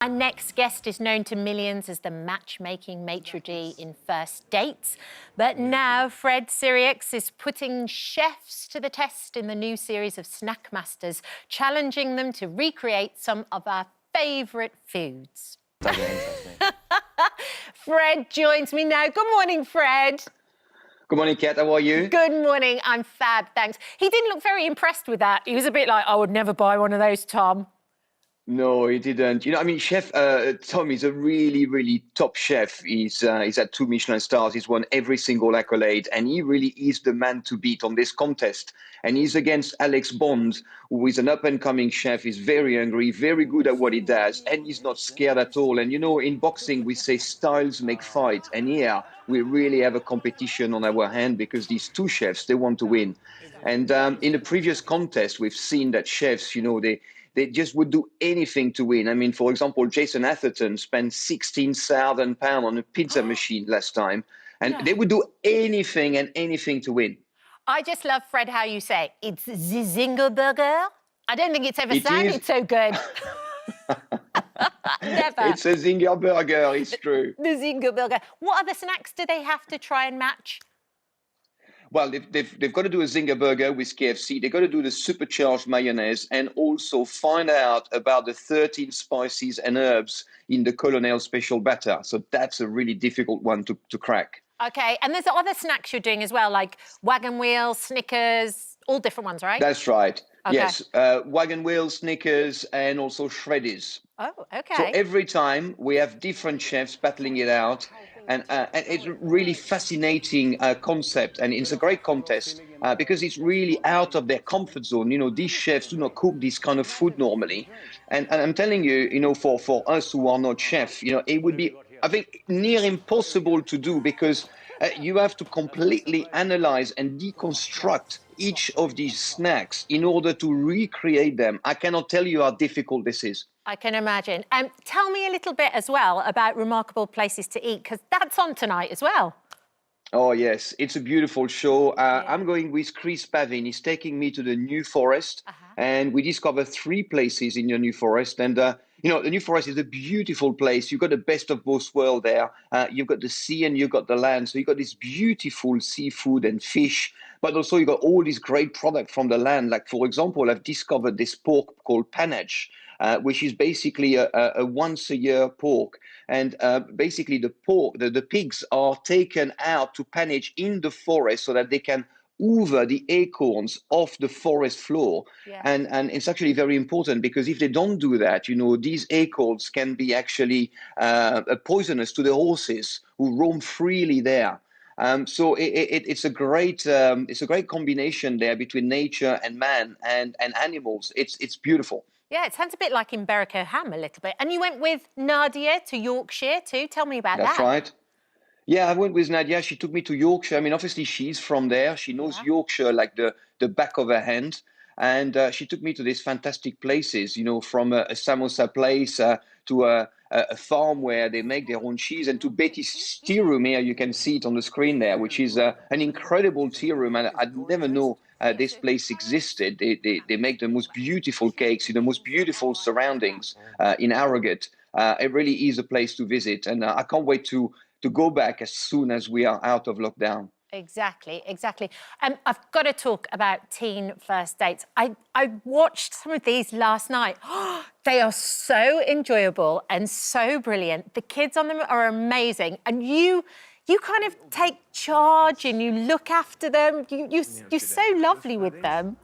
Our next guest is known to millions as the matchmaking maitre d' in First Dates. But now Fred Sirieix is putting chefs to the test in the new series of Snackmasters, challenging them to recreate some of our favourite foods. Fred joins me now. Good morning, Fred. Good morning, Kat. How are you? Good morning. I'm fab, thanks. He didn't look very impressed with that. He was a bit like, I would never buy one of those, Tom. No, he didn't. You know, I mean, Chef Tom is a really, really top chef. He's had 2 Michelin stars. He's won every single accolade, and he really is the man to beat on this contest. And he's against Alex Bond, who is an up-and-coming chef. He's very hungry, very good at what he does, and he's not scared at all. And, you know, in boxing, we say styles make fight. And here, we really have a competition on our hand because these 2 chefs, they want to win. And in the previous contest, we've seen that chefs, you know, they just would do anything to win. I mean, for example, Jason Atherton spent £16,000 on a pizza machine last time, and they would do anything and anything to win. I just love, Fred, how you say it's the Zinger Burger. I don't think it's ever sounded so good. Never. It's a Zinger Burger, it's true. The Zinger Burger. What other snacks do they have to try and match? Well, they've got to do a Zinger Burger with KFC. They've got to do the supercharged mayonnaise and also find out about the 13 spices and herbs in the Colonel special batter. So that's a really difficult one to crack. OK, and there's other snacks you're doing as well, like wagon wheel, Snickers, all different ones, right? That's right. Okay. Yes, wagon wheel, Snickers, and also Shreddies. Oh, OK. So every time we have different chefs battling it out. And it's a really fascinating concept, and it's a great contest because it's really out of their comfort zone. You know, these chefs do not cook this kind of food normally. And I'm telling you, you know, for us who are not chefs, you know, it would be, I think, near impossible to do because you have to completely analyze and deconstruct each of these snacks in order to recreate them. I cannot tell you how difficult this is. I can imagine. Tell me a little bit as well about remarkable places to eat, because that's on tonight as well. Oh, yes. It's a beautiful show. I'm going with Chris Pavin. He's taking me to the New Forest, and we discover 3 places in your New Forest. And, you know, the New Forest is a beautiful place. You've got the best of both worlds there. You've got the sea and you've got the land. So you've got this beautiful seafood and fish, but also you've got all these great products from the land. Like, for example, I've discovered this pork called panage, which is basically a once-a-year pork. And basically the pigs are taken out to panage in the forest so that they can hoover the acorns off the forest floor. Yeah. And it's actually very important because if they don't do that, you know, these acorns can be actually poisonous to the horses who roam freely there. So it's a great combination there between nature and man and animals. It's beautiful. Yeah, it sounds a bit like in Berwick ham a little bit. And you went with Nadia to Yorkshire too. Tell me about that. That's right. Yeah, I went with Nadia. She took me to Yorkshire. I mean, obviously she's from there. She knows Yorkshire like the back of her hand. And she took me to these fantastic places, you know, from a samosa place to a farm where they make their own cheese, and to Betty's tea room here. You can see it on the screen there, which is an incredible tea room. And I'd never know this place existed. They make the most beautiful cakes in the most beautiful surroundings in Harrogate. It really is a place to visit. And I can't wait to go back as soon as we are out of lockdown. Exactly, exactly. I've got to talk about teen first dates. I watched some of these last night. They are so enjoyable and so brilliant. The kids on them are amazing. And you kind of take charge and you look after them. You're so lovely with them.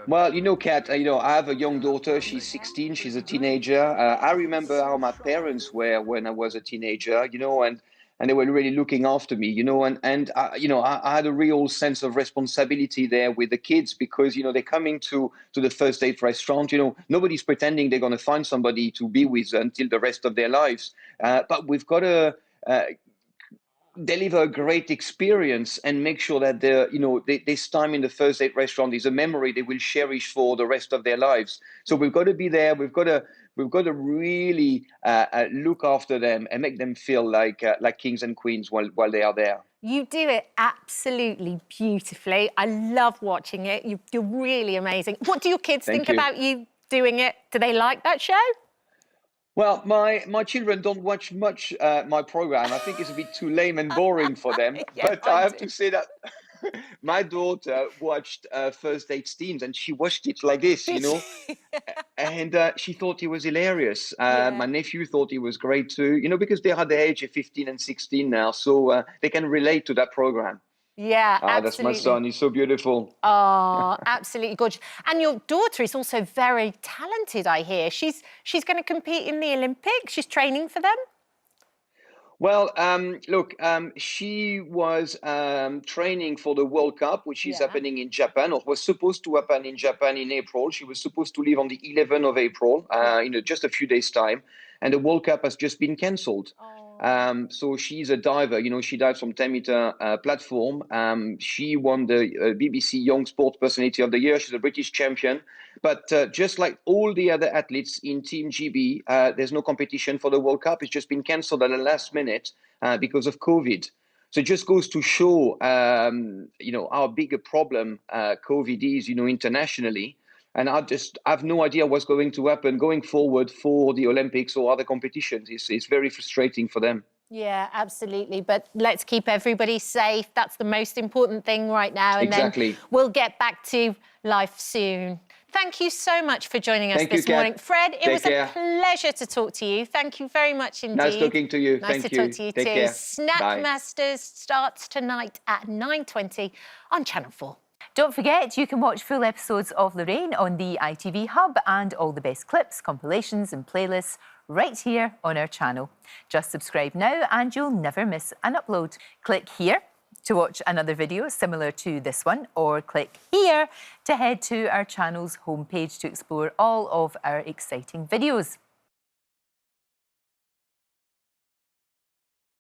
Well, you know, Kat, you know, I have a young daughter. She's 16. She's a teenager. I remember how my parents were when I was a teenager, you know, and they were really looking after me, you know, and you know, I had a real sense of responsibility there with the kids because, you know, they're coming to the first date restaurant. You know, nobody's pretending they're going to find somebody to be with until the rest of their lives. But we've got to deliver a great experience and make sure that this time in the first date restaurant is a memory they will cherish for the rest of their lives. So we've got to be there. We've got to really look after them and make them feel like kings and queens while they are there. You do it absolutely beautifully. I love watching it. You're really amazing. What do your kids think about you doing it? Do they like that show? Well, my children don't watch much my program. I think it's a bit too lame and boring for them. Yeah, But I mine have do. to say that my daughter watched First Dates Teams, and she watched it like this, Did she? and she thought it was hilarious. My Yeah. nephew thought it was great too, because they are the age of 15 and 16 now, so they can relate to that program. Yeah, Ah, that's my absolutely. son. He's so beautiful. Oh, absolutely gorgeous. And your daughter is also very talented, I hear. She's going to compete in the Olympics. She's training for them. Well, look, she was training for the World Cup, which is Yeah. happening in Japan, or was supposed to happen in Japan in April. She was supposed to leave on the 11th of April, Yeah. just a few days' time, and the World Cup has just been cancelled. Oh. So she's a diver. She dives from 10-meter platform. She won the BBC Young Sport Personality of the Year. She's a British champion. But just like all the other athletes in Team GB, there's no competition for the World Cup. It's just been cancelled at the last minute because of COVID. So it just goes to show, how big a problem COVID is, internationally. And I just have no idea what's going to happen going forward for the Olympics or other competitions. It's very frustrating for them. Yeah, absolutely. But let's keep everybody safe. That's the most important thing right now. And then Exactly. we'll get back to life soon. Thank you so much for joining us Thank you, this morning. Kat. Fred, it Take was a care. pleasure to talk to you. Thank you very much Nice indeed. talking to you. Nice to Thank talk you. to you Take too. care. Bye. Snackmasters starts tonight at 9:20 on Channel 4. Don't forget, you can watch full episodes of Lorraine on the ITV Hub and all the best clips, compilations and playlists right here on our channel. Just subscribe now and you'll never miss an upload. Click here to watch another video similar to this one, or click here to head to our channel's homepage to explore all of our exciting videos.